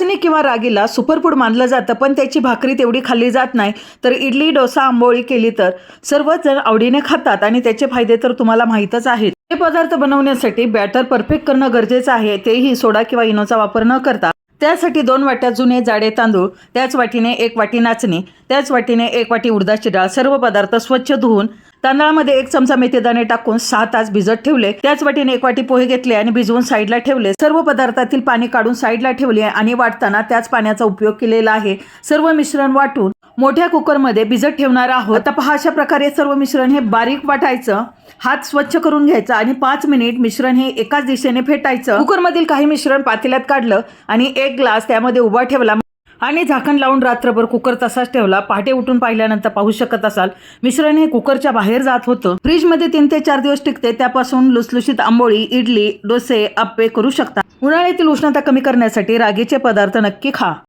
नाचणी किंवा रागीला सुपरफूड मानलं जातं, पण त्याची भाकरी तेवढी खाल्ली जात नाही. तर इडली, डोसा, आंबोळी केली तर सर्वच जण आवडीने खातात आणि त्याचे फायदे तर तुम्हाला माहीतच आहेत. हे पदार्थ बनवण्यासाठी बॅटर परफेक्ट करणं गरजेचं आहे, तेही सोडा किंवा इनोचा वापर न करता. त्यासाठी 2 वाट्या जुने जाडे तांदूळ, त्याच वाटीने 1 वाटी नाचणी, त्याच वाटीने 1 वाटी उडदाची डाळ, सर्व पदार्थ स्वच्छ धुवून तांदळामध्ये 1 चमचा मेथीदाणे टाकून 6 तास भिजत ठेवले. त्याच वाटीने 1 वाटी पोहे घेतले आणि भिजवून साईडला ठेवले. सर्व पदार्थातील पाणी काढून साईडला ठेवले आणि वाटताना त्याच पाण्याचा उपयोग केलेला आहे. सर्व मिश्रण वाटून मोठ्या कुकरमध्ये भिजत ठेवणार आहोत. आता पहा, अशा प्रकारे सर्व मिश्रण हे बारीक वाटायचं, हात स्वच्छ करून घ्यायचा आणि 5 मिनिट मिश्रण हे एकाच दिशेने फेटायचं. कुकरमधील काही मिश्रण पातेल्यात काढलं आणि 1 ग्लास त्यामध्ये उभा ठेवला आणि झाकण लावून रात्रभर कुकर तसाच ठेवला. पहाटे उठून पाहिल्यानंतर पाहू शकत असाल, मिश्रण हे कुकरच्या बाहेर जात होतं. फ्रीजमध्ये 3 ते 4 दिवस टिकते. त्यापासून लुसलुशीत आंबोळी, इडली, डोसे, आप्पे करू शकता. उन्हाळ्यातील उष्णता कमी करण्यासाठी रागीचे पदार्थ नक्की खा.